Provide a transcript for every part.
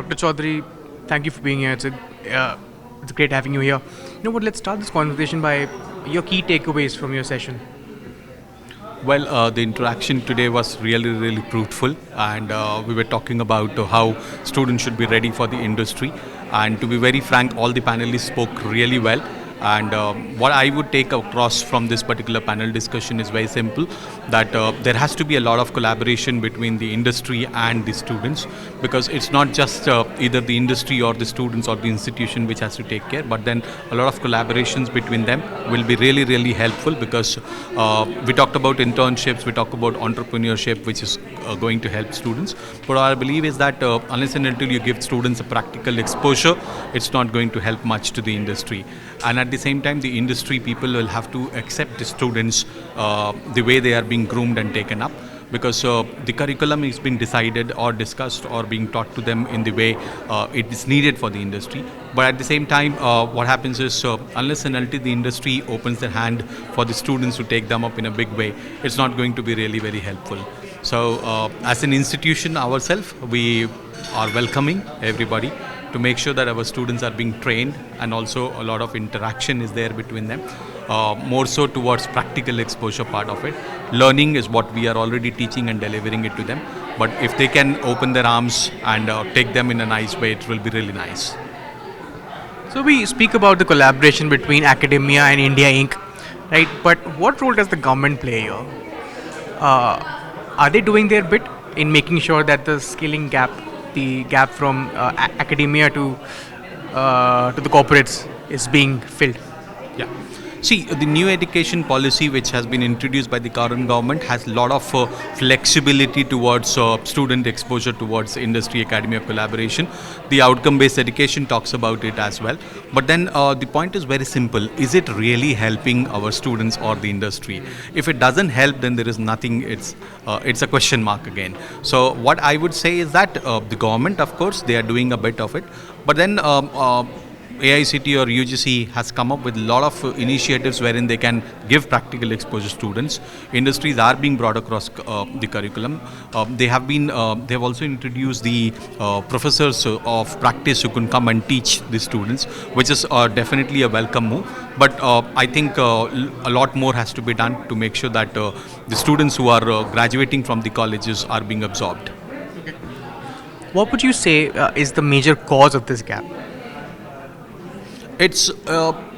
Dr. Choudhary, thank you for being here. It's great having you here. You know what? Let's start this conversation by your key takeaways from your session. Well, the interaction today was really, really fruitful, and we were talking about how students should be ready for the industry. And to be very frank, all the panelists spoke really well. And what I would take across from this particular panel discussion is very simple, that there has to be a lot of collaboration between the industry and the students, because it's not just either the industry or the students or the institution which has to take care, but then a lot of collaborations between them will be really, really helpful, because we talked about internships, we talked about entrepreneurship, which is going to help students. But our belief is that unless and until you give students a practical exposure, it's not going to help much to the industry. And at the same time, the industry people will have to accept the students the way they are being groomed and taken up, because the curriculum is being decided or discussed or being taught to them in the way it is needed for the industry. But at the same time, what happens is unless and until the industry opens their hand for the students to take them up in a big way, it's not going to be really very helpful. So as an institution ourselves, we are welcoming everybody to make sure that our students are being trained, and also a lot of interaction is there between them, more so towards practical exposure part of it. Learning is what we are already teaching and delivering it to them, but if they can open their arms and take them in a nice way, it will be really nice. So we speak about the collaboration between academia and India Inc., right? But what role does the government play here? Are they doing their bit in making sure that the gap from academia to the corporates is being filled? Yeah. See, the new education policy which has been introduced by the current government has a lot of flexibility towards student exposure towards industry academia collaboration. The outcome-based education talks about it as well. But then the point is very simple. Is it really helping our students or the industry? If it doesn't help, then there is nothing. It's a question mark again. So what I would say is that the government, of course, they are doing a bit of it. But then AICT or UGC has come up with a lot of initiatives wherein they can give practical exposure to students. Industries are being brought across the curriculum. They have also introduced the professors of practice who can come and teach the students, which is definitely a welcome move. But I think a lot more has to be done to make sure that the students who are graduating from the colleges are being absorbed. What would you say is the major cause of this gap? It's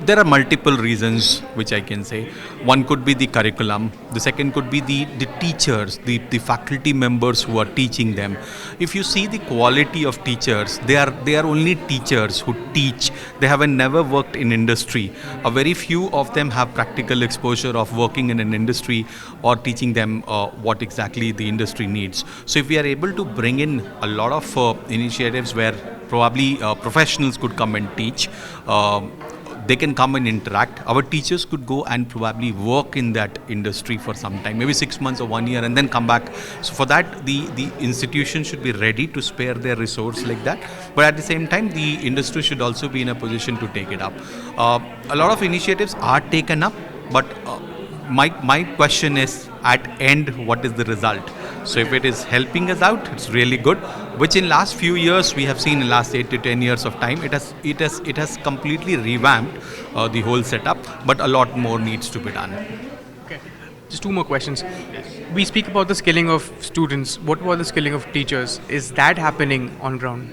there are multiple reasons which I can say. One could be the curriculum. The second could be the teachers, the faculty members who are teaching them. If you see the quality of teachers, they are only teachers who teach. They have never worked in industry. A very few of them have practical exposure of working in an industry or teaching them what exactly the industry needs. So if we are able to bring in a lot of initiatives where probably professionals could come and teach, they can come and interact. Our teachers could go and probably work in that industry for some time, maybe 6 months or 1 year, and then come back. So for that, the institution should be ready to spare their resource like that. But at the same time, the industry should also be in a position to take it up. A lot of initiatives are taken up, but my question is, at end, what is the result? So if it is helping us out, it's really good. Which in last few years we have seen in last 8 to 10 years of time, it has completely revamped the whole setup. But a lot more needs to be done. Okay. Just two more questions. We speak about the skilling of students. What about the skilling of teachers? Is that happening on ground?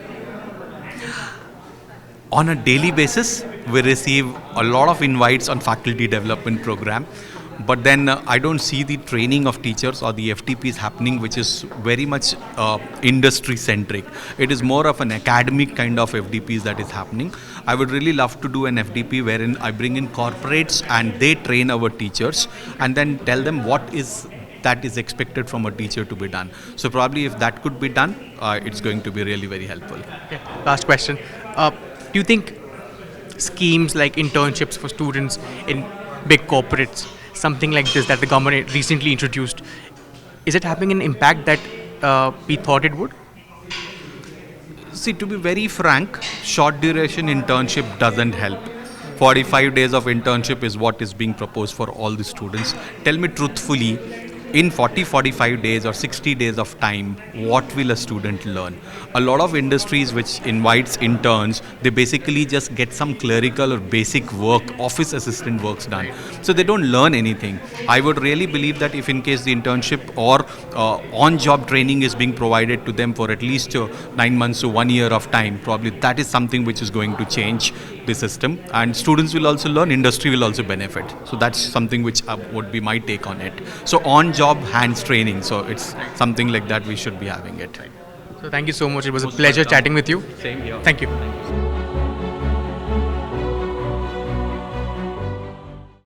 On a daily basis, we receive a lot of invites on faculty development program. But then I don't see the training of teachers or the FTPs happening, which is very much industry centric. It is more of an academic kind of FDPs that is happening. I would really love to do an FDP wherein I bring in corporates and they train our teachers and then tell them what is that is expected from a teacher to be done. So probably if that could be done, it's going to be really very helpful. Okay. Last question. Do you think schemes like internships for students in big corporates, something like this that the government recently introduced, is it having an impact that we thought it would? See, to be very frank, short duration internship doesn't help. 45 days of internship is what is being proposed for all the students. Tell me truthfully, in 40 45 days or 60 days of time, what will a student learn? A lot of industries which invites interns, they basically just get some clerical or basic work, office assistant works done, so they don't learn anything. I would really believe that if in case the internship or on job training is being provided to them for at least 9 months to 1 year of time, probably that is something which is going to change the system, and students will also learn, industry will also benefit. So that's something which would be my take on it. So on job hands training, so it's something like that we should be having it. So thank you so much. It was a pleasure chatting with you. Same here. Thank you.